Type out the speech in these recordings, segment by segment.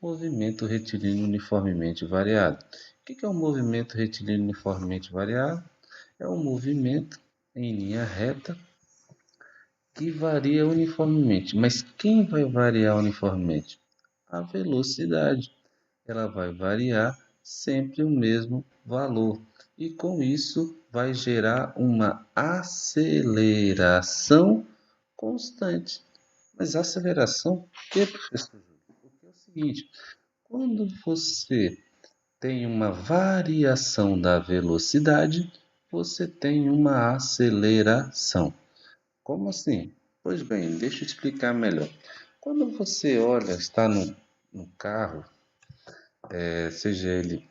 Movimento retilíneo uniformemente variado. O que é um movimento retilíneo uniformemente variado? É um movimento em linha reta que varia uniformemente. Mas quem vai variar uniformemente? A velocidade. Ela vai variar sempre o mesmo valor. E com isso vai gerar uma aceleração constante. Mas aceleração por quê, professor Júlio? Porque é o seguinte, quando você tem uma variação da velocidade, você tem uma aceleração. Como assim? Pois bem, deixa eu explicar melhor. Quando você olha, está no carro, seja ele,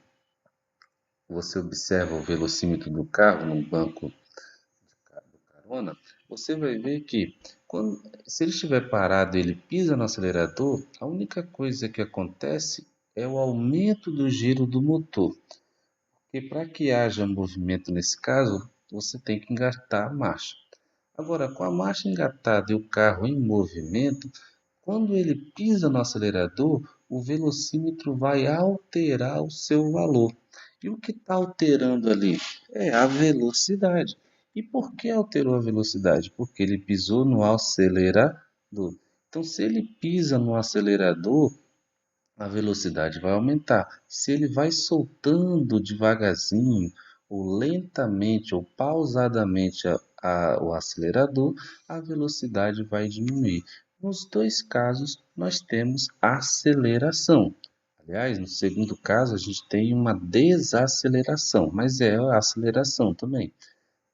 você observa o velocímetro do carro no banco do carona, você vai ver que se ele estiver parado e ele pisa no acelerador, a única coisa que acontece é o aumento do giro do motor. Porque para que haja movimento nesse caso, você tem que engatar a marcha. Agora, com a marcha engatada e o carro em movimento, quando ele pisa no acelerador, o velocímetro vai alterar o seu valor. E o que está alterando ali? É a velocidade. E por que alterou a velocidade? Porque ele pisou no acelerador. Então, se ele pisa no acelerador, a velocidade vai aumentar. Se ele vai soltando devagarzinho, ou lentamente, ou pausadamente o acelerador, a velocidade vai diminuir. Nos dois casos, nós temos aceleração. Aliás, no segundo caso, a gente tem uma desaceleração, mas é a aceleração também,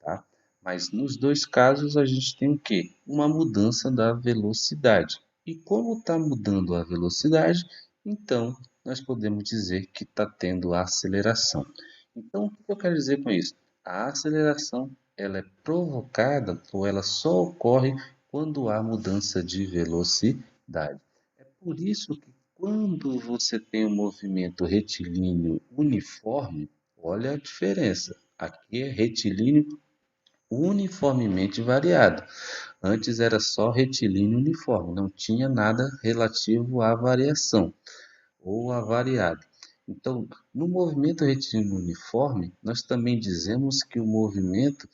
tá? Mas nos dois casos, a gente tem o quê? Uma mudança da velocidade. E como está mudando a velocidade, então nós podemos dizer que está tendo aceleração. Então, o que eu quero dizer com isso? A aceleração ela é provocada ou ela só ocorre quando há mudança de velocidade. É por isso que quando você tem um movimento retilíneo uniforme, olha a diferença. Aqui é retilíneo uniformemente variado. Antes era só retilíneo uniforme, não tinha nada relativo à variação ou a variado. Então, no movimento retilíneo uniforme, nós também dizemos que o movimento,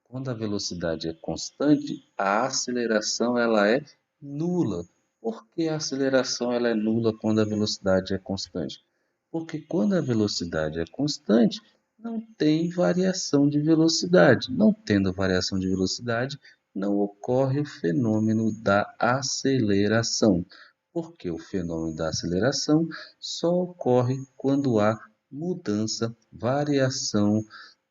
quando a velocidade é constante, a aceleração ela é nula. Por que a aceleração ela é nula quando a velocidade é constante? Porque quando a velocidade é constante, não tem variação de velocidade. Não tendo variação de velocidade, não ocorre o fenômeno da aceleração. Porque o fenômeno da aceleração só ocorre quando há mudança, variação,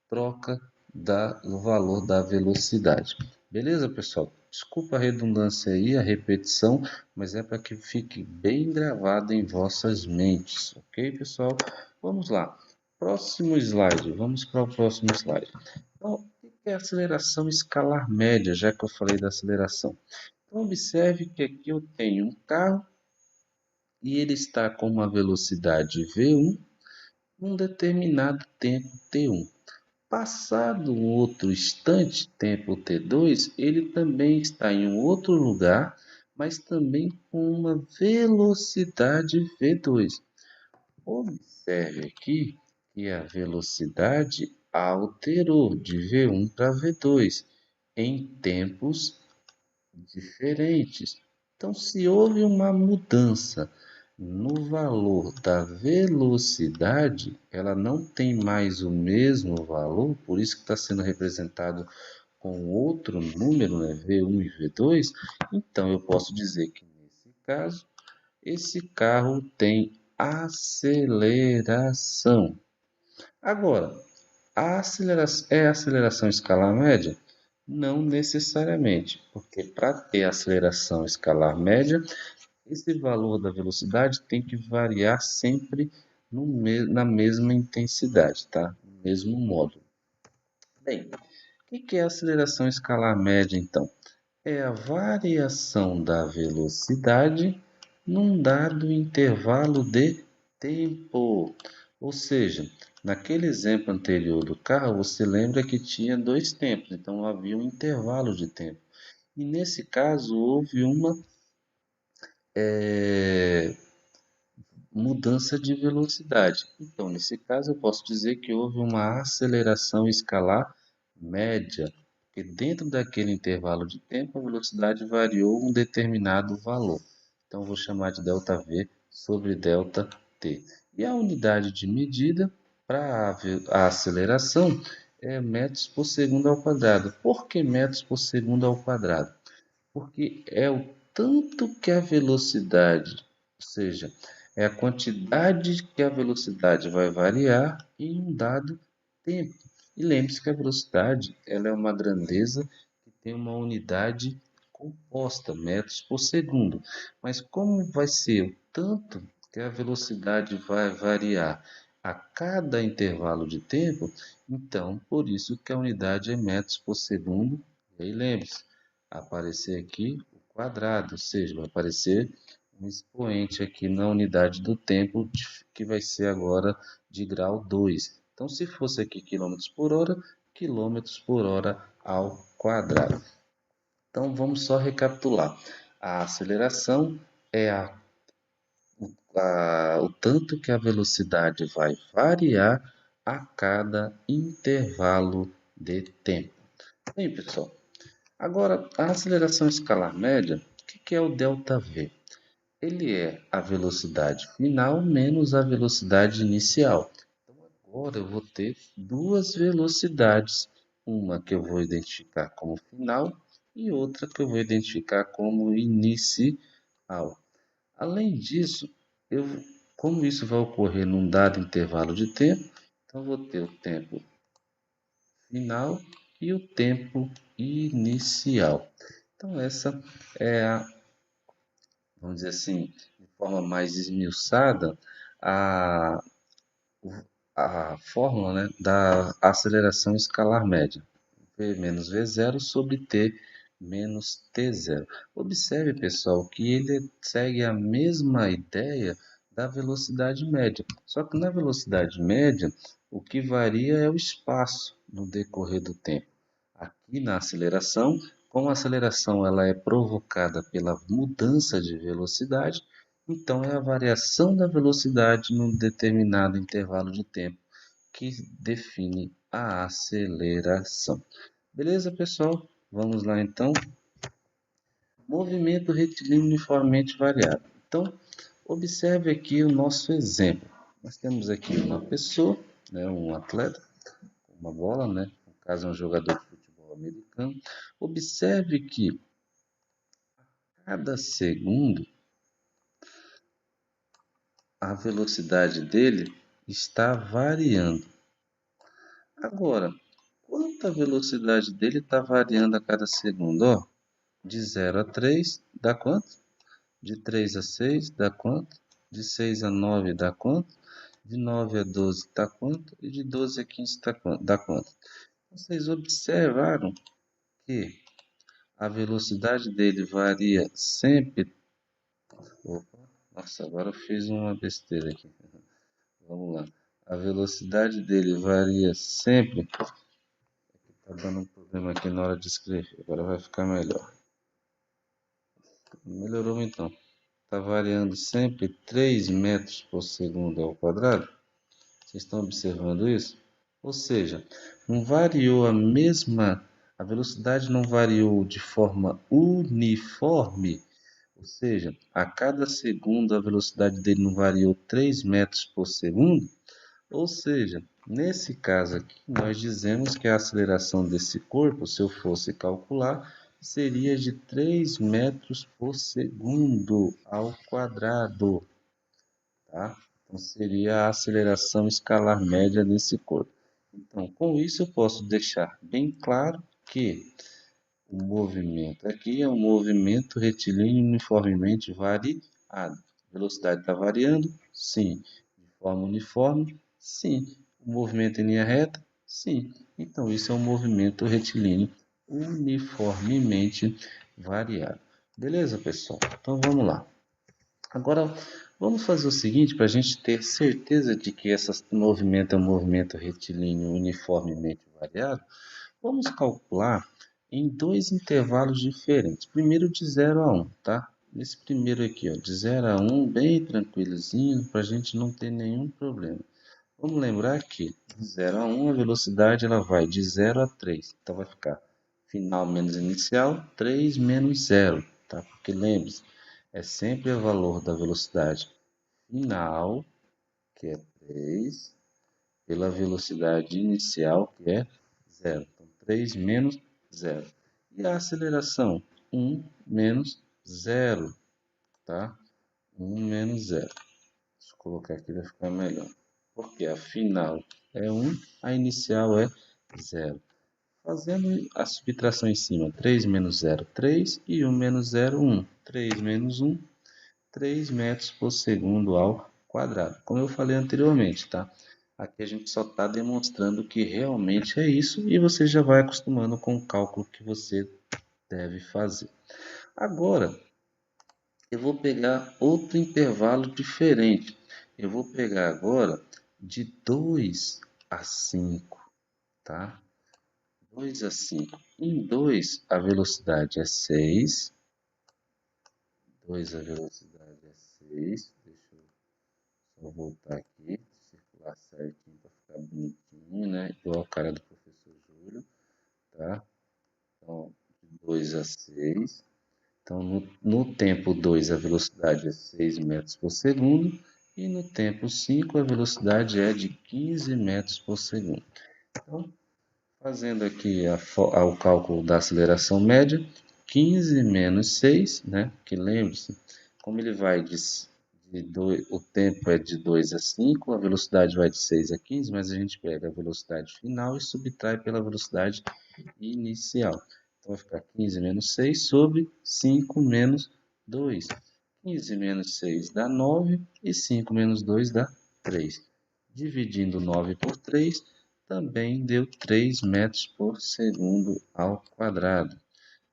troca do valor da velocidade. Beleza, pessoal? Desculpa a redundância aí, a repetição, mas é para que fique bem gravado em vossas mentes, ok, pessoal? Vamos lá. Próximo slide. Vamos para o próximo slide. Então, o que é aceleração escalar média, já que eu falei da aceleração? Então, observe que aqui eu tenho um carro e ele está com uma velocidade v1 num determinado tempo t1. Passado um outro instante, tempo t2, ele também está em um outro lugar, mas também com uma velocidade v2. Observe aqui que a velocidade alterou de v1 para v2 em tempos diferentes. Então, se houve uma mudança no valor da velocidade, ela não tem mais o mesmo valor, por isso que está sendo representado com outro número, né, V1 e V2. Então, eu posso dizer que nesse caso, esse carro tem aceleração. Agora, a aceleração é aceleração escalar média? Não necessariamente, porque para ter aceleração escalar média, esse valor da velocidade tem que variar sempre na mesma intensidade, tá? No mesmo modo. Bem, o que é aceleração escalar média, então? É a variação da velocidade num dado intervalo de tempo. Ou seja, naquele exemplo anterior do carro, você lembra que tinha dois tempos, então havia um intervalo de tempo. E nesse caso, houve uma mudança de velocidade. Então, nesse caso, eu posso dizer que houve uma aceleração escalar média, porque dentro daquele intervalo de tempo a velocidade variou um determinado valor. Então, vou chamar de ΔV sobre ΔT. E a unidade de medida para a aceleração é metros por segundo ao quadrado. Por que metros por segundo ao quadrado? Porque é o tanto que a velocidade, ou seja, é a quantidade que a velocidade vai variar em um dado tempo. E lembre-se que a velocidade ela é uma grandeza que tem uma unidade composta, metros por segundo. Mas como vai ser o tanto que a velocidade vai variar a cada intervalo de tempo, então por isso que a unidade é metros por segundo. E aí lembre-se, aparecer aqui o quadrado, ou seja, vai aparecer um expoente aqui na unidade do tempo, que vai ser agora de grau 2. Então, se fosse aqui quilômetros por hora ao quadrado. Então, vamos só recapitular. A aceleração é o tanto que a velocidade vai variar a cada intervalo de tempo. Bem, pessoal, agora, a aceleração escalar média, o que é o ΔV? Ele é a velocidade final menos a velocidade inicial. Então, agora eu vou ter duas velocidades, uma que eu vou identificar como final e outra que eu vou identificar como inicial. Além disso, como isso vai ocorrer num dado intervalo de tempo, então eu vou ter o tempo final e o tempo inicial. Então, essa é vamos dizer assim, de forma mais esmiuçada, a, a fórmula, né, da aceleração escalar média. V menos V0 sobre T menos T0. Observe, pessoal, que ele segue a mesma ideia da velocidade média. Só que na velocidade média, o que varia é o espaço no decorrer do tempo. Aqui na aceleração, como a aceleração ela é provocada pela mudança de velocidade, então é a variação da velocidade num determinado intervalo de tempo que define a aceleração. Beleza, pessoal? Vamos lá então. Movimento retilíneo uniformemente variado. Então, observe aqui o nosso exemplo. Nós temos aqui uma pessoa, né, um atleta, uma bola, né? No caso, é um jogador de futebol americano. Observe que cada segundo a velocidade dele está variando. Agora, quanto a velocidade dele está variando a cada segundo? Ó, de 0 a 3 dá quanto? De 3 a 6 dá quanto? De 6 a 9 dá quanto? De 9 a 12 dá quanto? E de 12 a 15 dá quanto? Vocês observaram que a velocidade dele varia sempre. Opa, nossa, agora eu fiz uma besteira aqui. Vamos lá. A velocidade dele varia sempre. Tá dando um problema aqui na hora de escrever. Agora vai ficar melhor. Melhorou então. Está variando sempre 3 metros por segundo ao quadrado. Vocês estão observando isso? Ou seja, não variou a velocidade não variou de forma uniforme. Ou seja, a cada segundo a velocidade dele não variou 3 metros por segundo. Ou seja, nesse caso aqui, nós dizemos que a aceleração desse corpo, se eu fosse calcular, seria de 3 metros por segundo ao quadrado, tá? Então, seria a aceleração escalar média desse corpo. Então, com isso, eu posso deixar bem claro que o movimento aqui é um movimento retilíneo uniformemente variado. A velocidade está variando? Sim. De forma uniforme? Sim. O movimento em linha reta? Sim. Então, isso é um movimento retilíneo uniformemente variado. Beleza, pessoal? Então, vamos lá. Agora, vamos fazer o seguinte, para a gente ter certeza de que esse movimento é um movimento retilíneo uniformemente variado, vamos calcular em dois intervalos diferentes. Primeiro de 0 a 1, tá? nesse primeiro aqui, ó, de 0 a 1, bem tranquilozinho, para a gente não ter nenhum problema. Vamos lembrar que de 0 a 1 a velocidade ela vai de 0 a 3. Então vai ficar final menos inicial, 3 menos 0, tá? Porque lembre-se, é sempre o valor da velocidade final, que é 3, pela velocidade inicial, que é 0. Então 3 menos 0. E a aceleração? 1 menos 0, tá? 1 menos 0. Deixa eu colocar aqui, vai ficar melhor. Porque a final é 1, a inicial é 0. Fazendo a subtração em cima, 3 menos 0, 3, e 1 menos 0, 1. 3 menos 1, 3 metros por segundo ao quadrado. Como eu falei anteriormente, tá? Aqui a gente só está demonstrando que realmente é isso e você já vai acostumando com o cálculo que você deve fazer. Agora, eu vou pegar outro intervalo diferente. Eu vou pegar agora de 2 a 5, tá? 2 a 5. Em 2 a velocidade é 6. 2 a velocidade é 6. Deixa eu só voltar aqui, circular certinho para ficar bonitinho, né? Igual a cara do professor Júlio, tá? Então, de 2 a 6. Então, no tempo 2 a velocidade é 6 metros por segundo e no tempo 5 a velocidade é de 15 metros por segundo. Então, fazendo aqui o cálculo da aceleração média, 15 menos 6, né? Que lembre-se, como ele vai o tempo é de 2 a 5, a velocidade vai de 6 a 15, mas a gente pega a velocidade final e subtrai pela velocidade inicial. Então vai ficar 15 menos 6 sobre 5 menos 2. 15 menos 6 dá 9 e 5 menos 2 dá 3. Dividindo 9 por 3, também deu 3 metros por segundo ao quadrado.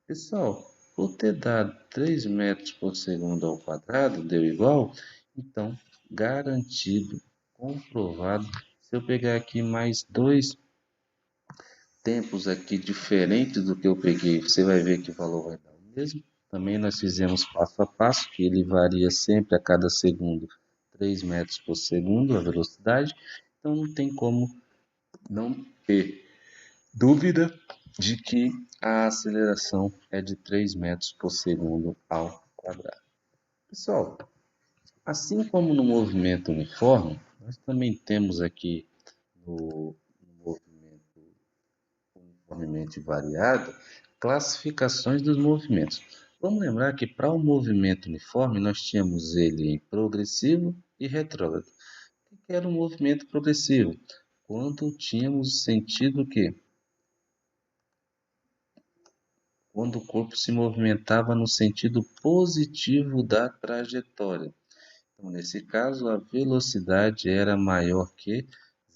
Pessoal, por ter dado 3 metros por segundo ao quadrado, deu igual? Então, garantido, comprovado. Se eu pegar aqui mais dois tempos aqui diferentes do que eu peguei, você vai ver que o valor vai dar o mesmo. Também nós fizemos passo a passo, que ele varia sempre a cada segundo 3 metros por segundo a velocidade. Então não tem como não ter dúvida de que a aceleração é de 3 metros por segundo ao quadrado. Pessoal, assim como no movimento uniforme, nós também temos aqui no movimento uniformemente variado classificações dos movimentos. Vamos lembrar que para o movimento uniforme nós tínhamos ele em progressivo e retrógrado. O que era o movimento progressivo? Quando tínhamos sentido que quando o corpo se movimentava no sentido positivo da trajetória. Então, nesse caso, a velocidade era maior que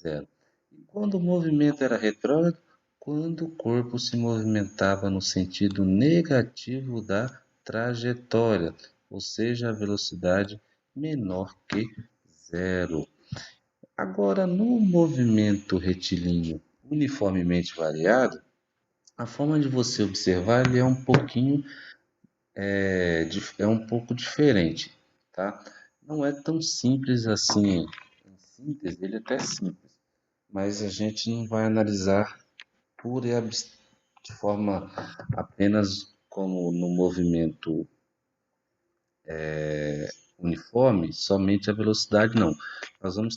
zero. E quando o movimento era retrógrado, quando o corpo se movimentava no sentido negativo da trajetória, ou seja, a velocidade menor que zero. Agora, no movimento retilíneo uniformemente variado, a forma de você observar ele é um pouquinho é um pouco diferente, tá? Não é tão simples assim. Em síntese, ele é até simples, mas a gente não vai analisar pura e de forma apenas como no movimento uniforme, somente a velocidade, não. Nós vamos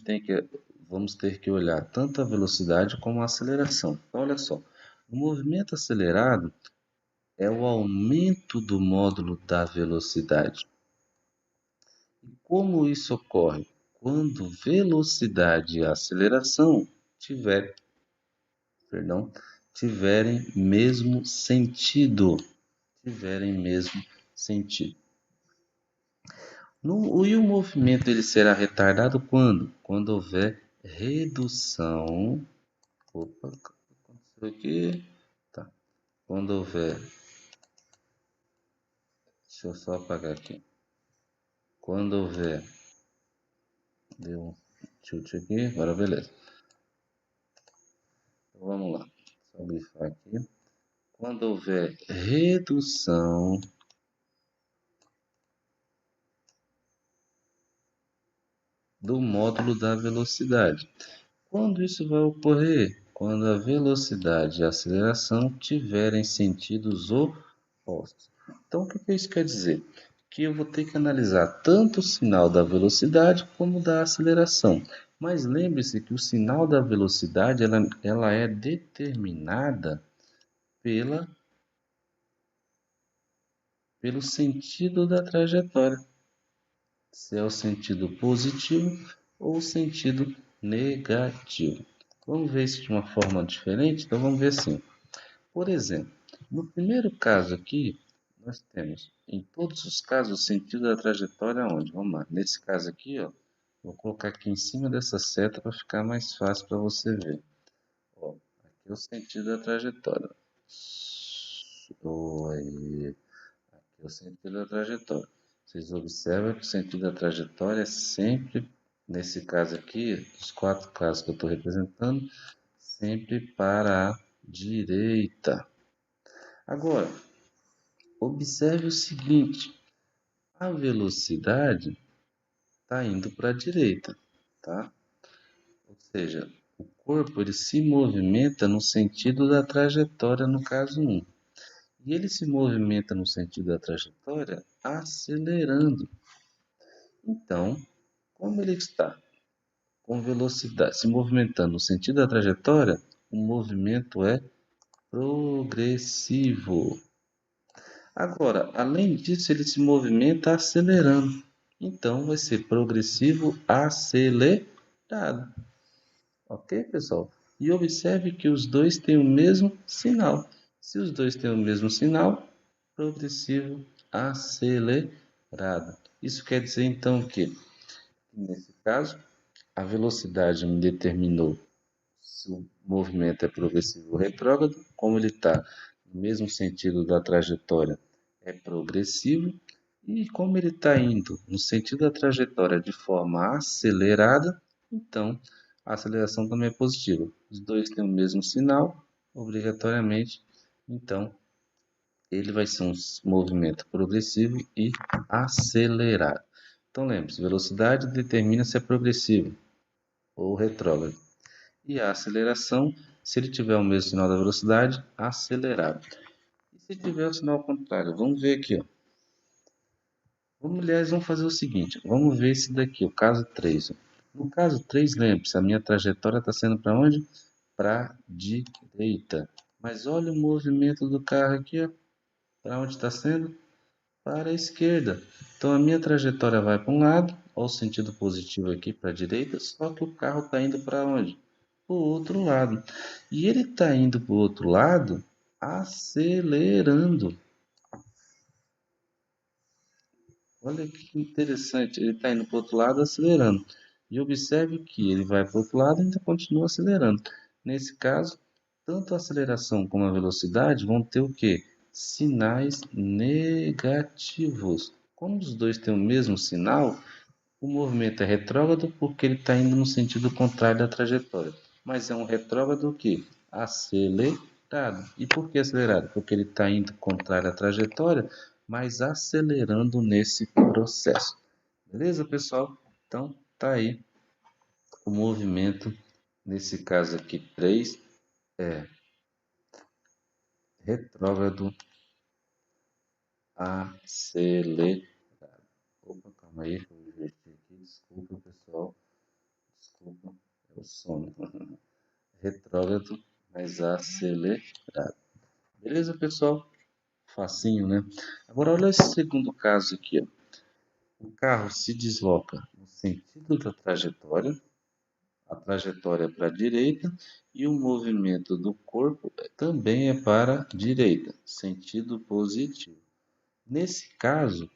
ter que olhar tanto a velocidade como a aceleração. Então, olha só, o movimento acelerado é o aumento do módulo da velocidade. E como isso ocorre? Quando velocidade e aceleração perdão, tiverem mesmo sentido. Tiverem mesmo sentido. E o movimento ele será retardado quando? Quando houver redução. Opa, o que aconteceu aqui? Tá. Quando houver. Deixa eu só apagar aqui. Quando houver. Deu um chute aqui, agora beleza. Então, vamos lá. Só grifar aqui. Quando houver redução do módulo da velocidade. Quando isso vai ocorrer? Quando a velocidade e a aceleração tiverem sentidos opostos. Então, o que isso quer dizer? Que eu vou ter que analisar tanto o sinal da velocidade como da aceleração. Mas lembre-se que o sinal da velocidade ela é determinada pelo sentido da trajetória. Se é o sentido positivo ou o sentido negativo. Vamos ver isso de uma forma diferente? Então vamos ver assim. Por exemplo, no primeiro caso aqui, nós temos em todos os casos o sentido da trajetória onde? Vamos lá. Nesse caso aqui, ó, vou colocar aqui em cima dessa seta para ficar mais fácil para você ver. Ó, aqui é o sentido da trajetória. Oi. Aqui é o sentido da trajetória. Vocês observam que o sentido da trajetória é sempre, nesse caso aqui, os 4 casos que eu estou representando, sempre para a direita. Agora, observe o seguinte, a velocidade está indo para a direita, tá? Ou seja, o corpo ele se movimenta no sentido da trajetória no caso 1. E ele se movimenta no sentido da trajetória acelerando. Então, como ele está com velocidade se movimentando no sentido da trajetória, o movimento é progressivo. Agora, além disso, ele se movimenta acelerando. Então, vai ser progressivo acelerado. Ok, pessoal? E observe que os dois têm o mesmo sinal. Se os dois têm o mesmo sinal, progressivo acelerado. Isso quer dizer então que, nesse caso, a velocidade me determinou se o movimento é progressivo ou retrógrado, como ele está no mesmo sentido da trajetória, é progressivo, e como ele está indo no sentido da trajetória de forma acelerada, então a aceleração também é positiva. Os dois têm o mesmo sinal, obrigatoriamente, então ele vai ser um movimento progressivo e acelerado. Então lembre-se, velocidade determina se é progressivo ou retrógrado. E a aceleração, se ele tiver o mesmo sinal da velocidade, acelerado. E se tiver o sinal contrário? Vamos ver aqui, ó. Vamos fazer o seguinte, vamos ver esse daqui, o caso 3. No caso 3, lembre-se, a minha trajetória está sendo para onde? Para a direita. Mas olha o movimento do carro aqui, ó. Para onde está sendo? Para a esquerda. Então a minha trajetória vai para um lado, olha o sentido positivo aqui para a direita, só que o carro está indo para onde? Para o outro lado. E ele está indo para o outro lado acelerando. Olha que interessante, ele está indo para o outro lado acelerando. E observe que ele vai para o outro lado e ainda continua acelerando. Nesse caso, tanto a aceleração como a velocidade vão ter o quê? Sinais negativos. Como os dois têm o mesmo sinal, o movimento é retrógrado porque ele está indo no sentido contrário da trajetória. Mas é um retrógrado o quê? Acelerado. E por que acelerado? Porque ele está indo contrário à trajetória, mas acelerando nesse processo. Beleza, pessoal? Então, tá aí o movimento, nesse caso aqui 3, é retrógrado acelerado. Opa, calma aí, que eu inverti aqui. Desculpa, pessoal. Desculpa, é o sono. Retrógrado, mas acelerado. Beleza, pessoal? Facinho, né? Agora, olha esse segundo caso aqui, ó. O carro se desloca no sentido da trajetória, a trajetória é para a direita e o movimento do corpo também é para a direita, sentido positivo. Nesse caso,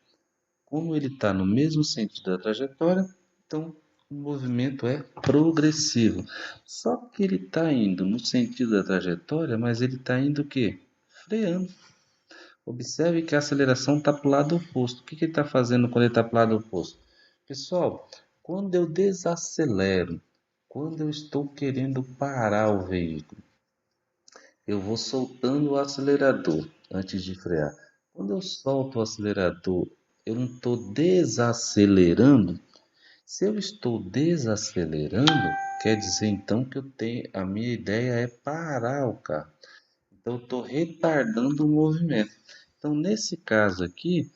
como ele está no mesmo sentido da trajetória, então o movimento é progressivo. Só que ele está indo no sentido da trajetória, mas ele está indo o quê? Freando. Observe que a aceleração está para o lado oposto. O que ele está fazendo quando ele está para o lado oposto? Pessoal, quando eu desacelero, quando eu estou querendo parar o veículo, eu vou soltando o acelerador antes de frear. Quando eu solto o acelerador, eu não estou desacelerando. Se eu estou desacelerando, quer dizer então que a minha ideia é parar o carro. Então eu estou retardando o movimento. Então nesse caso aqui,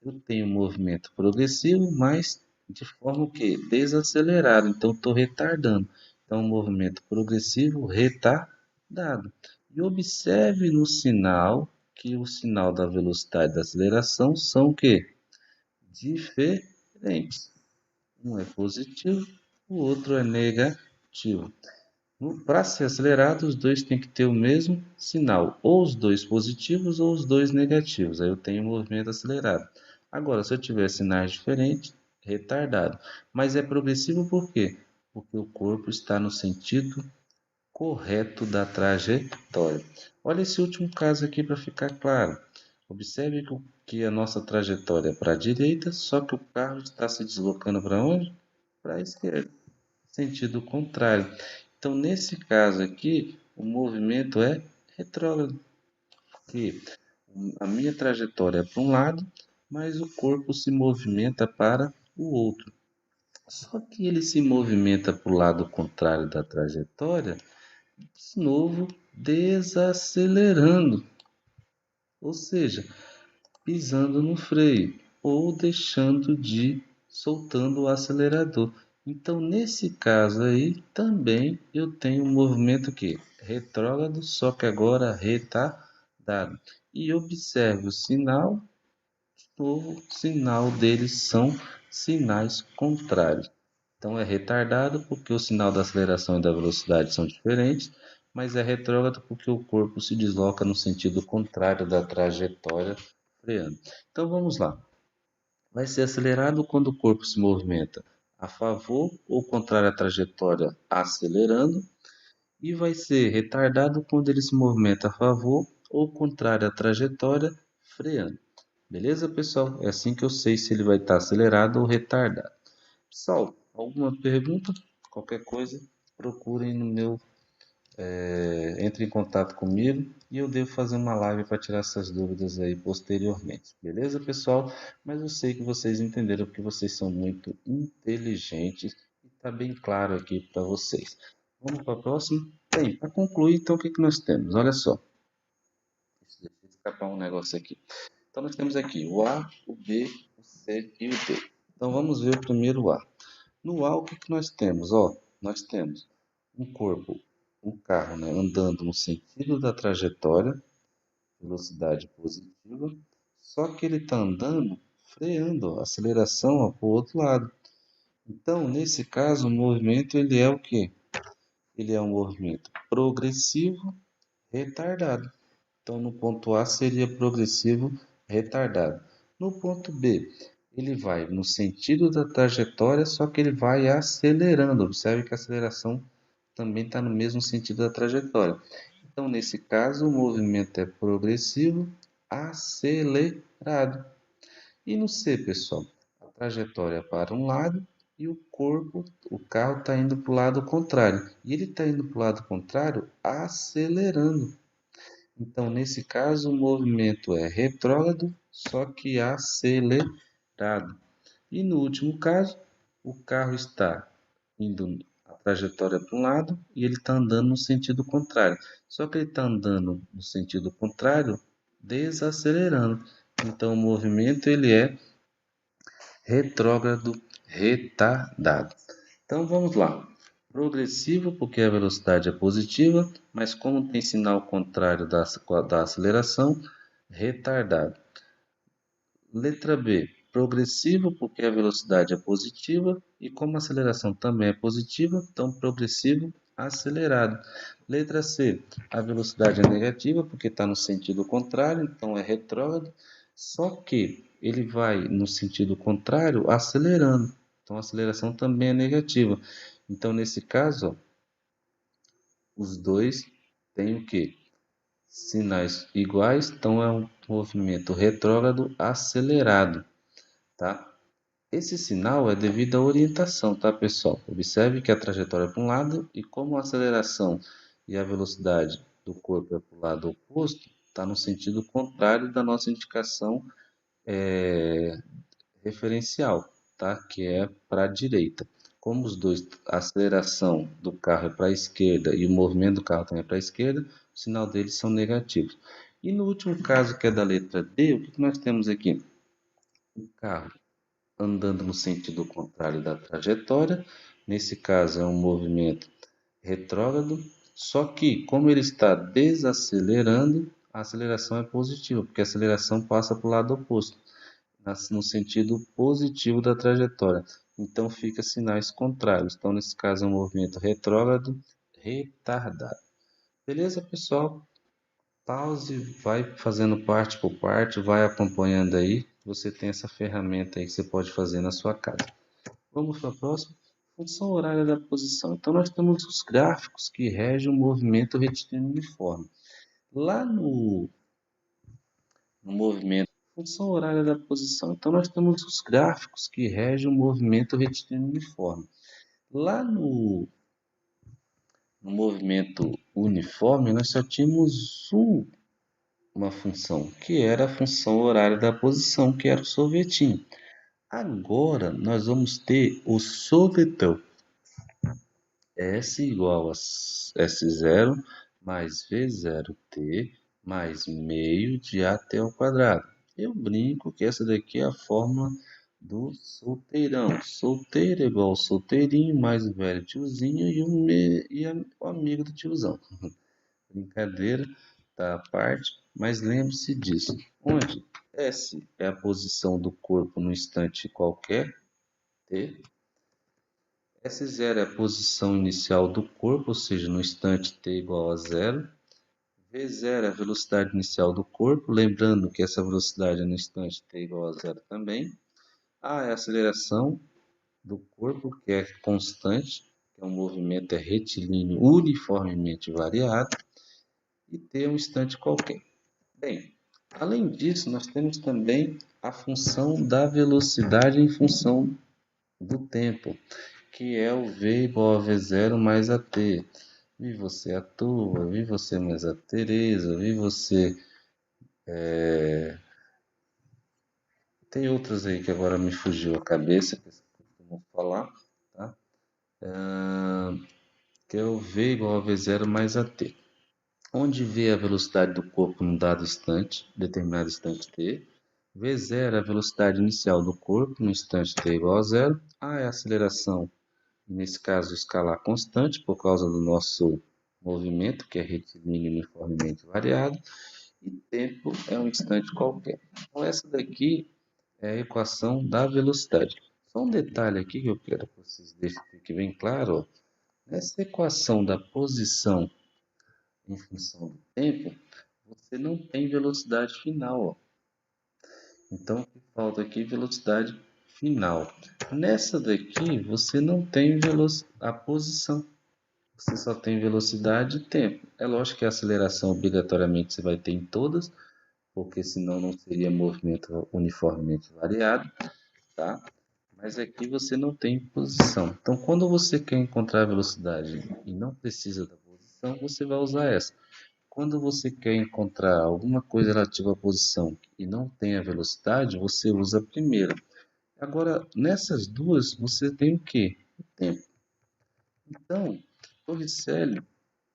eu tenho um movimento progressivo, mas de forma o quê? Desacelerado. Então estou retardando. Então movimento progressivo retardado. E observe no sinal que o sinal da velocidade e da aceleração são o quê? Diferentes. Um é positivo, o outro é negativo. Para ser acelerado, os dois têm que ter o mesmo sinal, ou os dois positivos ou os dois negativos. Aí eu tenho movimento acelerado. Agora, se eu tiver sinais diferentes, retardado. Mas é progressivo por quê? Porque o corpo está no sentido correto da trajetória. Olha esse último caso aqui para ficar claro. Observe que a nossa trajetória é para a direita, só que o carro está se deslocando para onde? Para a esquerda, sentido contrário. Então, nesse caso aqui, o movimento é retrógrado, porque a minha trajetória é para um lado, mas o corpo se movimenta para o outro. Só que ele se movimenta para o lado contrário da trajetória, de novo desacelerando, ou seja, pisando no freio ou deixando de soltando o acelerador. Então, nesse caso aí, também eu tenho um movimento que retrógrado, só que agora retardado. E observe o sinal, o sinal deles são sinais contrários. Então é retardado porque o sinal da aceleração e da velocidade são diferentes, mas é retrógrado porque o corpo se desloca no sentido contrário da trajetória freando. Então vamos lá. Vai ser acelerado quando o corpo se movimenta a favor ou contrário à trajetória acelerando, e vai ser retardado quando ele se movimenta a favor ou contrário à trajetória freando. Beleza, pessoal? É assim que eu sei se ele vai estar acelerado ou retardado. Pessoal, alguma pergunta? Qualquer coisa, procurem no meu, entre em contato comigo e eu devo fazer uma live para tirar essas dúvidas aí posteriormente. Beleza, pessoal? Mas eu sei que vocês entenderam porque vocês são muito inteligentes e está bem claro aqui para vocês. Vamos para a próxima? Bem, para concluir, então, o que que nós temos? Olha só, deixa eu escapar um negócio aqui. Então, nós temos aqui o A, o B, o C e o D. Então, vamos ver o primeiro A. No A, o que que nós temos? Ó, nós temos um corpo, um carro, né, andando no sentido da trajetória, velocidade positiva, só que ele está andando freando a aceleração para o outro lado. Então, nesse caso, o movimento ele é o quê? Ele é um movimento progressivo retardado. Então, no ponto A seria progressivo retardado. No ponto B, ele vai no sentido da trajetória, só que ele vai acelerando. Observe que a aceleração também está no mesmo sentido da trajetória. Então, nesse caso, o movimento é progressivo acelerado. E no C, pessoal, a trajetória é para um lado e o corpo, o carro está indo para o lado contrário. E ele está indo para o lado contrário acelerando. Então, nesse caso, o movimento é retrógrado, só que acelerado. E no último caso, o carro está indo a trajetória para um lado e ele está andando no sentido contrário. Só que ele está andando no sentido contrário, desacelerando. Então, o movimento ele é retrógrado retardado. Então, vamos lá. Progressivo, porque a velocidade é positiva, mas como tem sinal contrário da aceleração, retardado. Letra B, progressivo, porque a velocidade é positiva, e como a aceleração também é positiva, então progressivo, acelerado. Letra C, a velocidade é negativa, porque está no sentido contrário, então é retrógrado, só que ele vai no sentido contrário acelerando, então a aceleração também é negativa. Então, nesse caso, ó, os dois têm o quê? Sinais iguais, então é um movimento retrógrado acelerado, tá? Esse sinal é devido à orientação, tá, pessoal? Observe que a trajetória é para um lado e como a aceleração e a velocidade do corpo é para o lado oposto, está no sentido contrário da nossa indicação referencial. tá? Que é para a direita. Como os dois, a aceleração do carro é para a esquerda e o movimento do carro também é para a esquerda, o sinal deles são negativos. E no último caso, que é da letra D, o que nós temos aqui? O carro andando no sentido contrário da trajetória. Nesse caso, é um movimento retrógrado. Só que, como ele está desacelerando, a aceleração é positiva, porque a aceleração passa para o lado oposto, no sentido positivo da trajetória. Então, fica sinais contrários. Então, nesse caso, é um movimento retrógrado retardado. Beleza, pessoal? Pause, vai fazendo parte por parte, vai acompanhando aí. Você tem essa ferramenta aí que você pode fazer na sua casa. Vamos para a próxima. Função horária da posição. Então, nós temos os gráficos que regem o movimento retilíneo uniforme. Lá no movimento, função horária da posição. Então, nós temos os gráficos que regem o movimento retilíneo uniforme. Lá no movimento uniforme, nós só tínhamos uma função, que era a função horária da posição, que era o sorvetinho. Agora, nós vamos ter o sorvetão. S igual a S0 mais V0t mais meio de AT ao quadrado. Eu brinco que essa daqui é a fórmula do solteirão. Solteiro é igual ao solteirinho mais o velho tiozinho o amigo do tiozão. Brincadeira da parte, mas lembre-se disso. Onde S é a posição do corpo no instante qualquer, t. S0 é a posição inicial do corpo, ou seja, no instante t igual a zero. V0 é a velocidade inicial do corpo, lembrando que essa velocidade é no instante t igual a zero também. A é a aceleração do corpo, que é constante, que é um movimento retilíneo uniformemente variado. E T é um instante qualquer. Bem, além disso, nós temos também a função da velocidade em função do tempo, que é o V igual a V0 mais a T. Vi você à toa, vi você mais a Tereza, vi você. Tem outras aí que agora me fugiu a cabeça, que eu costumo falar, tá? Que é o V igual a V0 mais a T. Onde V é a velocidade do corpo num dado instante, determinado instante t. V0 é a velocidade inicial do corpo no instante t igual a zero. A é a aceleração, nesse caso escalar constante, por causa do nosso movimento, que é retilíneo uniformemente variado. E tempo é um instante qualquer. Então, essa daqui é a equação da velocidade. Só um detalhe aqui que eu quero que vocês deixem fique bem claro. Ó. Nessa equação da posição em função do tempo, você não tem velocidade final. Ó. Então, o que falta aqui é velocidade final. Nessa daqui, você não tem a posição. Você só tem velocidade e tempo. É lógico que a aceleração obrigatoriamente você vai ter em todas, porque senão não seria movimento uniformemente variado, tá? Mas aqui você não tem posição. Então, quando você quer encontrar a velocidade e não precisa da posição, você vai usar essa. Quando você quer encontrar alguma coisa relativa à posição e não tem a velocidade, você usa a primeira. Agora, nessas duas, você tem o quê? O tempo. Então, Torricelli,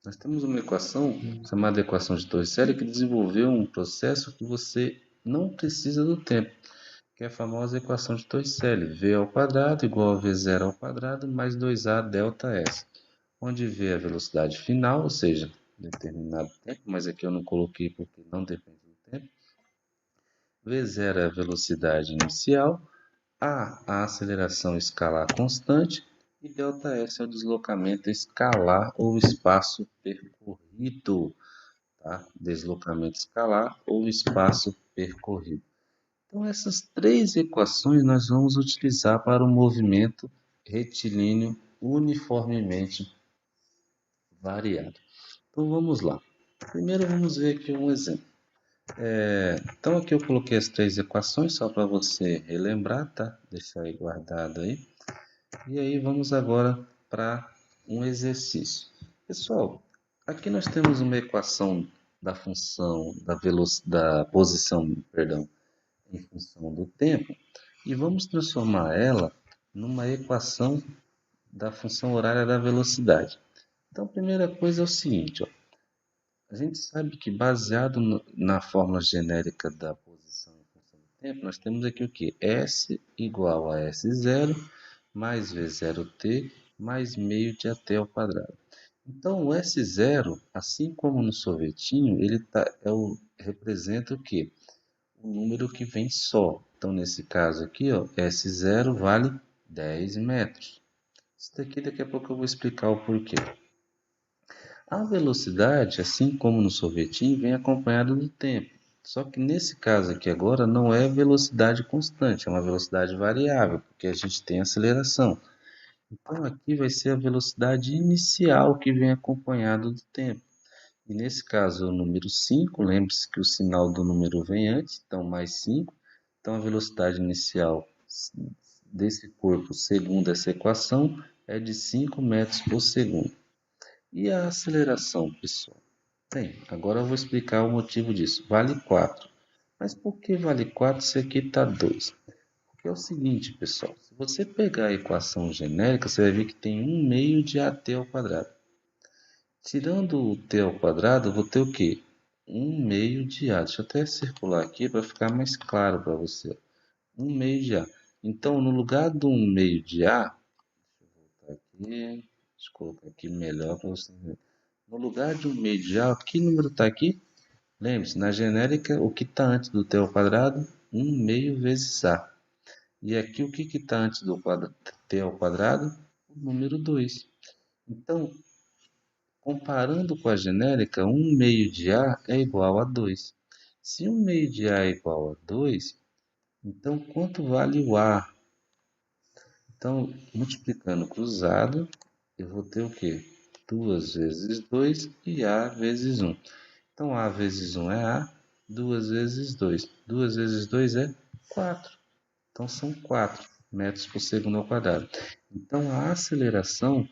nós temos uma equação chamada equação de Torricelli que desenvolveu um processo que você não precisa do tempo, que é a famosa equação de Torricelli, v ao quadrado igual a v0 ao quadrado mais 2a delta s, onde v é a velocidade final, ou seja, determinado tempo, mas aqui eu não coloquei porque não depende do tempo. V0 é a velocidade inicial, a aceleração escalar constante e ΔS é o deslocamento escalar ou espaço percorrido. Tá? Deslocamento escalar ou espaço percorrido. Então, essas três equações nós vamos utilizar para o movimento retilíneo uniformemente variado. Então, vamos lá. Primeiro, vamos ver aqui um exemplo. Então, aqui eu coloquei as três equações só para você relembrar, tá? Deixar aí guardado aí. E aí, vamos agora para um exercício. Pessoal, aqui nós temos uma equação da função da posição, perdão, em função do tempo, e vamos transformar ela numa equação da função horária da velocidade. Então, a primeira coisa é o seguinte, ó. A gente sabe que baseado na fórmula genérica da posição em função do tempo, nós temos aqui o que? S igual a S0 mais V0t mais meio de AT ao quadrado. Então, o S0, assim como no sorvetinho, ele representa o quê? O número que vem só. Então, nesse caso aqui, ó, S0 vale 10 metros. Isso daqui a pouco eu vou explicar o porquê. A velocidade, assim como no sorvetinho, vem acompanhada do tempo. Só que nesse caso aqui agora não é velocidade constante, é uma velocidade variável, porque a gente tem aceleração. Então aqui vai ser a velocidade inicial que vem acompanhada do tempo. E nesse caso é o número 5, lembre-se que o sinal do número vem antes, então mais 5. Então a velocidade inicial desse corpo, segundo essa equação, é de 5 metros por segundo. E a aceleração, pessoal? Bem, agora eu vou explicar o motivo disso. Vale 4. Mas por que vale 4 se aqui está 2? Porque é o seguinte, pessoal. Se você pegar a equação genérica, você vai ver que tem 1 meio de AT ao quadrado. Tirando o t ao quadrado, eu vou ter o quê? 1 meio de A. Deixa eu até circular aqui para ficar mais claro para você. 1 meio de A. Então, no lugar do 1 meio de A, deixa eu colocar aqui melhor para você ver. No lugar de 1 meio de A, que número está aqui? Lembre-se, na genérica, o que está antes do t ao quadrado? 1 meio vezes A. E aqui, o que está antes do t ao quadrado? O número 2. Então, comparando com a genérica, 1 meio de A é igual a 2. Se 1 meio de A é igual a 2, então quanto vale o A? Então, multiplicando cruzado, eu vou ter o quê? 2 vezes 2 e A vezes 1. Então, A vezes 1 é A, 2 vezes 2. 2 vezes 2 é 4. Então, são 4 metros por segundo ao quadrado. Então, a aceleração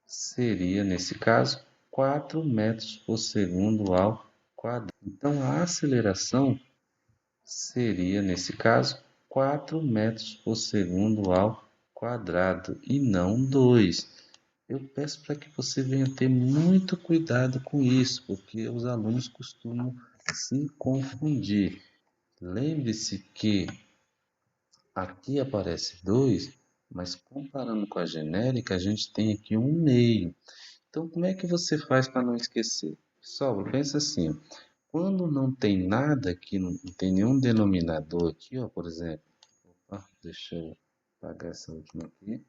seria, nesse caso, 4 metros por segundo ao quadrado. Então, a aceleração seria, nesse caso, 4 metros por segundo ao quadrado e não 2. Eu peço para que você venha ter muito cuidado com isso, porque os alunos costumam se confundir. Lembre-se que aqui aparece 2, mas comparando com a genérica, a gente tem aqui 1 meio. Então, como é que você faz para não esquecer? Pessoal, pensa assim, ó, quando não tem nada aqui, não tem nenhum denominador aqui, ó, por exemplo, deixa eu apagar essa última aqui.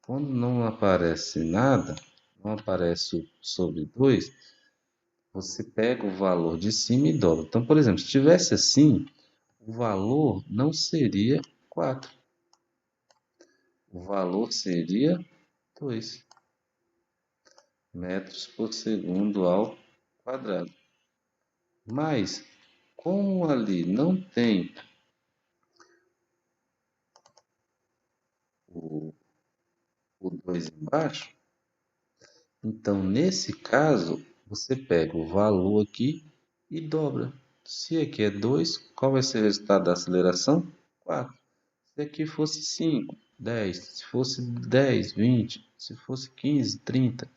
Quando não aparece nada, não aparece sobre 2, você pega o valor de cima e dobra. Então, por exemplo, se tivesse assim, o valor não seria 4. O valor seria 2 metros por segundo ao quadrado. Mas, como ali não tem o 2 embaixo, então nesse caso, você pega o valor aqui e dobra. Se aqui é 2, qual vai ser o resultado da aceleração? 4. Se aqui fosse 5, 10. Se fosse 10, 20. Se fosse 15, 30.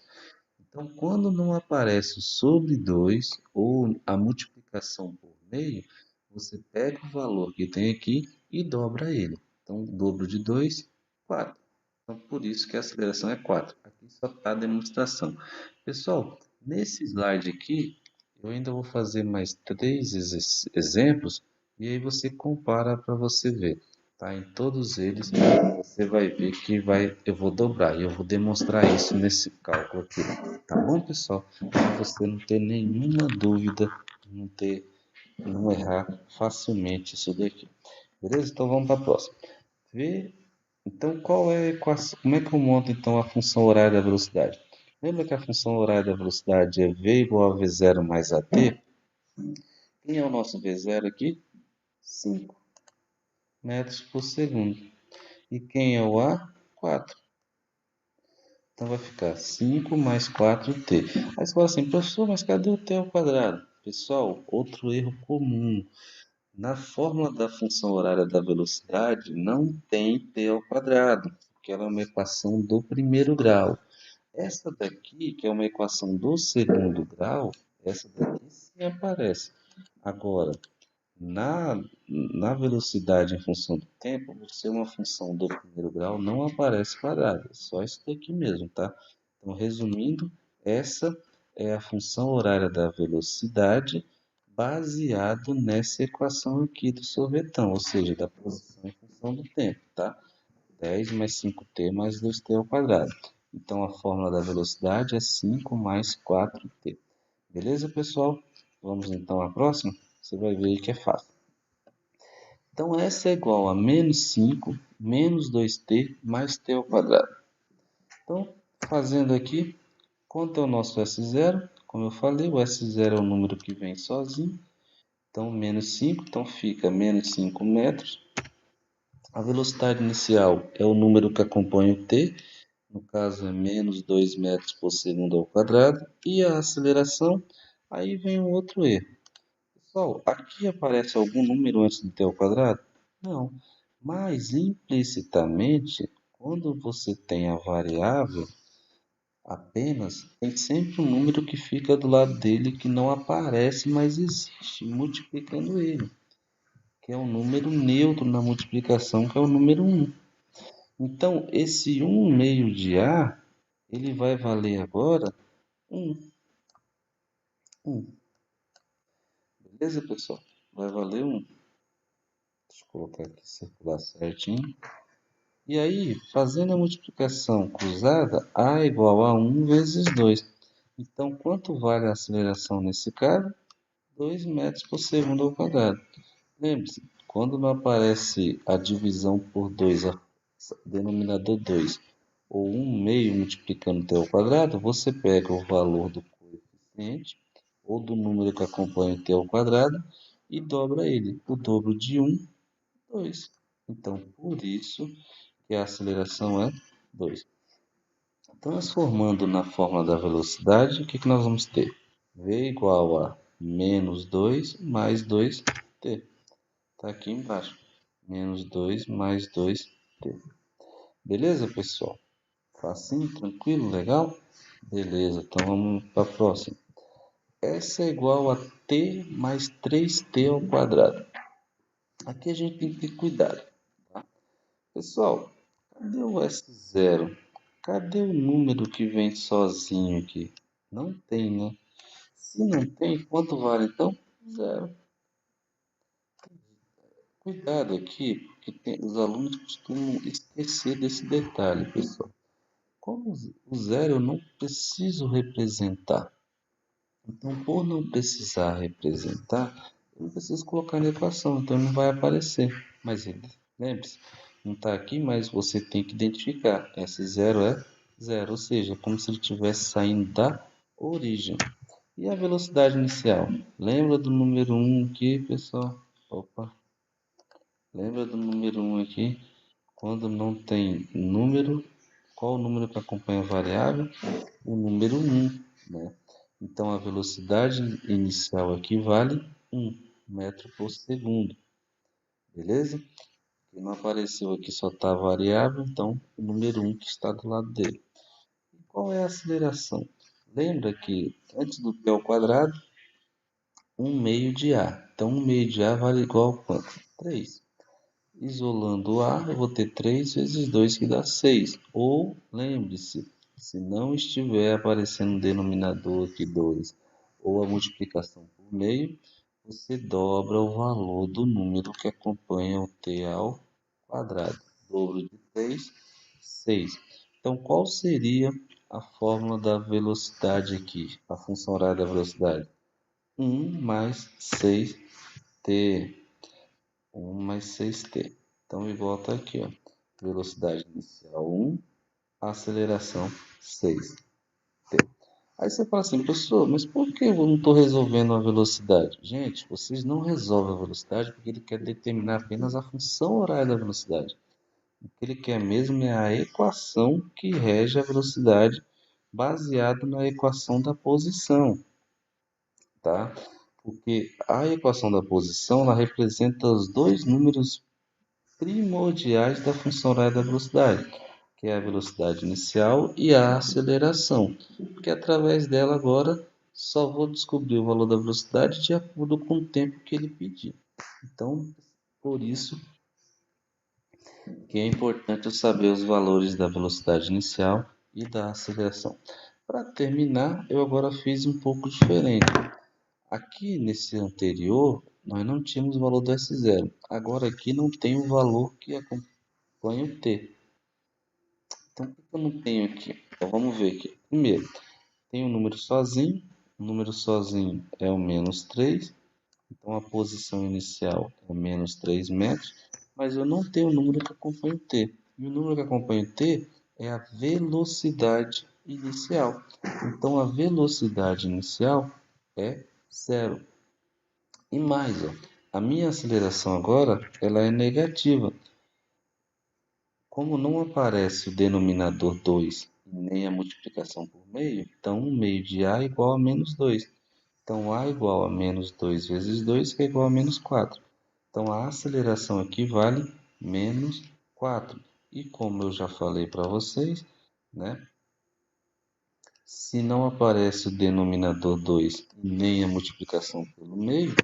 Então, quando não aparece o sobre 2 ou a multiplicação por meio, você pega o valor que tem aqui e dobra ele. Então, o dobro de 2, 4. Então, por isso que a aceleração é 4. Aqui só está a demonstração. Pessoal, nesse slide aqui, eu ainda vou fazer mais 3 exemplos e aí você compara para você ver. Tá? Em todos eles, você vai ver que eu vou dobrar e eu vou demonstrar isso nesse cálculo aqui. Tá bom, pessoal? Para você não ter nenhuma dúvida, não errar facilmente isso daqui. Beleza? Então vamos para a próxima. Então, qual é a equação? Como é que eu monto então a função horária da velocidade? Lembra que a função horária da velocidade é v igual a v0 mais at? Quem é o nosso v0 aqui? 5 metros por segundo. E quem é o a? 4. Então vai ficar 5 mais 4t. Aí você fala assim, professor, mas cadê o t ao quadrado? Pessoal, outro erro comum. Na fórmula da função horária da velocidade não tem t ao quadrado, que ela é uma equação do primeiro grau. Essa daqui, que é uma equação do segundo grau, essa daqui sim aparece. Agora, na velocidade em função do tempo, por ser uma função do primeiro grau, não aparece quadrado. É só isso daqui mesmo, tá? Então, resumindo, essa é a função horária da velocidade baseado nessa equação aqui do sorvetão, ou seja, da posição em função do tempo, tá? 10 mais 5t mais 2t ao quadrado. Então, a fórmula da velocidade é 5 mais 4t. Beleza, pessoal? Vamos então à próxima? Você vai ver aí que é fácil. Então, essa é igual a menos 5 menos 2t mais t ao quadrado. Então, fazendo aqui, quanto é o nosso S0? Como eu falei, o S0 é o número que vem sozinho. Então, menos 5, então fica menos 5 metros. A velocidade inicial é o número que acompanha o t, no caso é menos 2 metros por segundo ao quadrado. E a aceleração, aí vem um outro erro. Pessoal, aqui aparece algum número antes do t ao quadrado? Não, mas implicitamente, quando você tem a variável apenas, tem sempre um número que fica do lado dele que não aparece, mas existe, multiplicando ele, que é um número neutro na multiplicação, que é o número 1. Então, esse 1 meio de A, ele vai valer agora 1. 1. Beleza, pessoal? Vai valer 1. Deixa eu colocar aqui, circular certinho. E aí, fazendo a multiplicação cruzada, A é igual a 1 vezes 2. Então, quanto vale a aceleração nesse caso? 2 metros por segundo ao quadrado. Lembre-se, quando não aparece a divisão por 2, denominador 2, ou 1 meio multiplicando t ao quadrado, você pega o valor do coeficiente, ou do número que acompanha t ao quadrado, e dobra ele. O dobro de 1, 2. Então, por isso que a aceleração é 2. Transformando na fórmula da velocidade, o que nós vamos ter? V igual a menos 2 mais 2t. Está aqui embaixo. Menos 2 mais 2t. Beleza, pessoal? Facinho, tranquilo, legal? Beleza, então vamos para a próxima. Essa é igual a t mais 3t ao quadrado. Aqui a gente tem que ter cuidado, tá? Pessoal, cadê o S0? Cadê o número que vem sozinho aqui? Não tem, né? Se não tem, quanto vale então? Zero. Cuidado aqui, porque os alunos costumam esquecer desse detalhe, pessoal. Como o zero eu não preciso representar. Então, por não precisar representar, eu não preciso colocar na equação, então ele não vai aparecer. Mas lembre-se, não está aqui, mas você tem que identificar. Esse zero é zero, ou seja, como se ele estivesse saindo da origem. E a velocidade inicial? Lembra do número 1 aqui, pessoal? Opa! Lembra do número 1 aqui? Quando não tem número, qual o número que acompanha a variável? O número 1, né? Então, a velocidade inicial aqui vale 1 metro por segundo. Beleza? E não apareceu aqui, só está a variável, então o número 1 que está do lado dele. E qual é a aceleração? Lembra que antes do t ao quadrado, 1 meio de A. Então, 1 meio de A vale igual a quanto? 3. Isolando o A, eu vou ter 3 vezes 2, que dá 6. Ou, lembre-se, se não estiver aparecendo no denominador aqui 2, ou a multiplicação por meio, você dobra o valor do número que acompanha o t ao quadrado. Dobro de 3, 6. Então, qual seria a fórmula da velocidade aqui? A função horária da velocidade? 1 mais 6t. 1 mais 6t. Então, igual está aqui, ó. Velocidade inicial 1, aceleração 6t. Aí você fala assim, professor, mas por que eu não estou resolvendo a velocidade? Gente, vocês não resolvem a velocidade porque ele quer determinar apenas a função horária da velocidade. O que ele quer mesmo é a equação que rege a velocidade baseada na equação da posição, tá? Porque a equação da posição ela representa os dois números primordiais da função horária da velocidade, que é a velocidade inicial e a aceleração. Porque através dela agora só vou descobrir o valor da velocidade de acordo com o tempo que ele pedir. Então, por isso que é importante eu saber os valores da velocidade inicial e da aceleração. Para terminar, eu agora fiz um pouco diferente. Aqui nesse anterior, nós não tínhamos o valor do S0. Agora aqui não tem o valor que acompanha o T. Então, por que eu não tenho aqui? Então, vamos ver aqui. Primeiro, tem um número sozinho. O número sozinho é o -3. Então, a posição inicial é -3 metros. Mas eu não tenho o número que acompanha o T. E o número que acompanha o T é a velocidade inicial. Então, a velocidade inicial é 0. E mais, ó, a minha aceleração agora ela é negativa. Como não aparece o denominador 2 e nem a multiplicação por meio, então 1 meio de A é igual a -2. Então A igual a -2 vezes 2, que é igual a -4. Então a aceleração aqui vale -4. E como eu já falei para vocês, né, se não aparece o denominador 2 e nem a multiplicação por meio,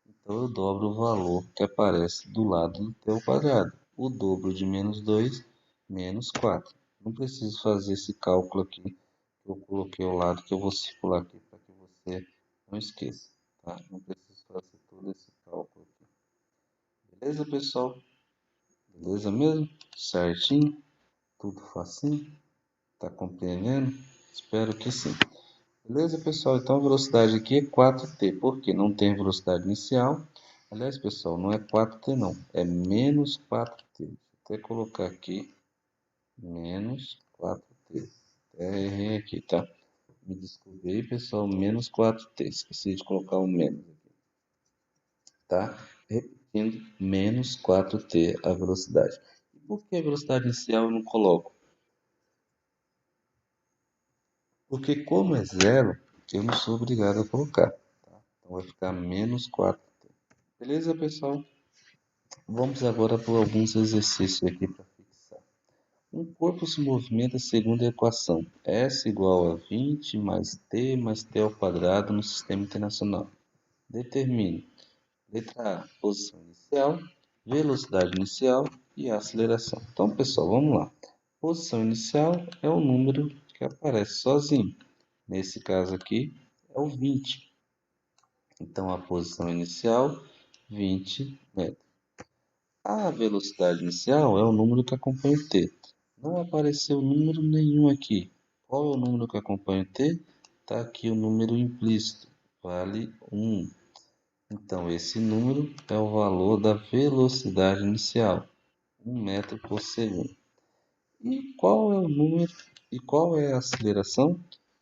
então eu dobro o valor que aparece do lado do t ao quadrado. O dobro de -2, -4. Não preciso fazer esse cálculo aqui que eu coloquei ao lado, que eu vou circular aqui para que você não esqueça. Tá? Não preciso fazer todo esse cálculo aqui. Beleza, pessoal? Beleza mesmo? Certinho? Tudo facinho? Tá compreendendo? Espero que sim. Beleza, pessoal? Então a velocidade aqui é 4t, porque não tem velocidade inicial. Aliás, pessoal, não é 4t não, é -4t. Vou até colocar aqui, -4t. Até errei aqui, tá? Me desculpe aí, pessoal, -4t. Esqueci de colocar o menos aqui, tá? Repetindo, -4t a velocidade. E por que a velocidade inicial eu não coloco? Porque como é zero, eu não sou obrigado a colocar. Tá? Então vai ficar -4t. Beleza, pessoal? Vamos agora por alguns exercícios aqui para fixar. Um corpo se movimenta segundo a equação S igual a 20 mais t ao quadrado no sistema internacional. Determine. Letra A, posição inicial, velocidade inicial e aceleração. Então, pessoal, vamos lá. Posição inicial é o número que aparece sozinho. Nesse caso aqui, é o 20. Então, a posição inicial, 20 metros. A velocidade inicial é o número que acompanha o t. Não apareceu número nenhum aqui. Qual é o número que acompanha o t? Está aqui o número implícito, vale 1. Então, esse número é o valor da velocidade inicial, 1 metro por segundo. E qual é o número e qual é a aceleração?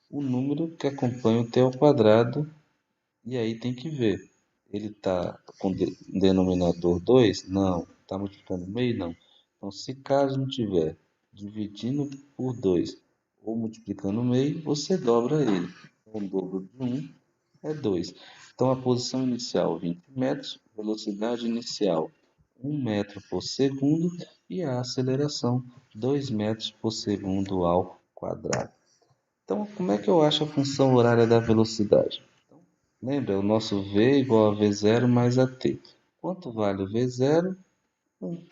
O número que acompanha o t ao quadrado. E aí tem que ver. Ele está com denominador 2? Não. Está multiplicando meio? Não. Então, se caso não tiver dividindo por 2 ou multiplicando meio, você dobra ele. Então, o dobro de 1 é 2. Então, a posição inicial, 20 metros, velocidade inicial, 1 metro por segundo e a aceleração, 2 metros por segundo ao quadrado. Então, como é que eu acho a função horária da velocidade? Lembra, o nosso V igual a V0 mais AT. Quanto vale o V0? 1.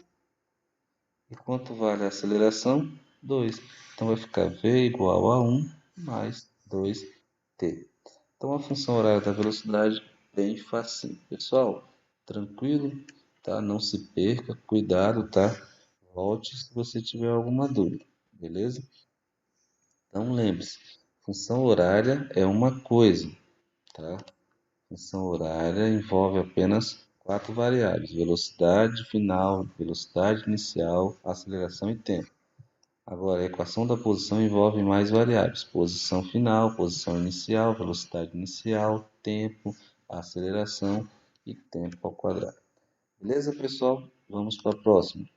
E quanto vale a aceleração? 2. Então vai ficar V igual a 1 mais 2T. Então a função horária da velocidade bem facinho. Pessoal, tranquilo, tá? Não se perca, cuidado, tá? Volte se você tiver alguma dúvida, beleza? Então lembre-se, função horária é uma coisa, tá? Função horária envolve apenas 4 variáveis: velocidade final, velocidade inicial, aceleração e tempo. Agora, a equação da posição envolve mais variáveis: posição final, posição inicial, velocidade inicial, tempo, aceleração e tempo ao quadrado. Beleza, pessoal? Vamos para a próxima.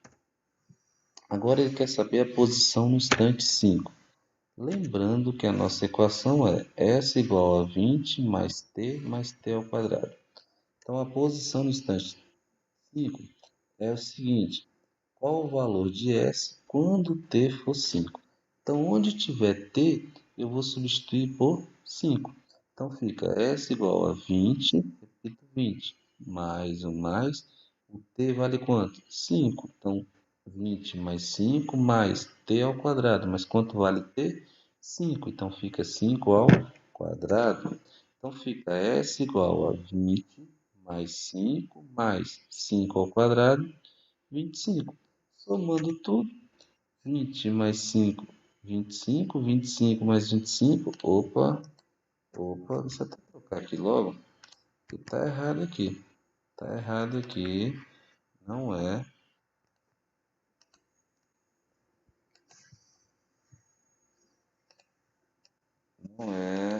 Agora ele quer saber a posição no instante 5. Lembrando que a nossa equação é S igual a 20 mais t ao quadrado. Então, a posição no instante 5 é o seguinte: qual o valor de S quando t for 5? Então, onde tiver t, eu vou substituir por 5. Então, fica S igual a 20, repito, 20, mais, o t vale quanto? 5. Então, 20 mais 5 mais t ao quadrado. Mas quanto vale t? 5. Então, fica 5 ao quadrado. Então, fica S igual a 20 mais 5 ao quadrado, 25. Somando tudo, 20 mais 5, 25, 25 mais 25. Opa, deixa eu até trocar aqui logo, que tá errado aqui. Tá errado aqui, não é. Não é.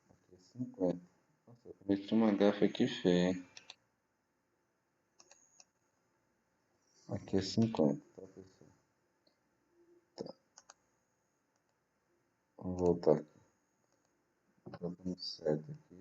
Aqui é 50. Nossa, eu cometi uma gafe aqui feia, hein? Aqui é 50, tá, pessoal? Vamos voltar aqui. Tá dando certo aqui.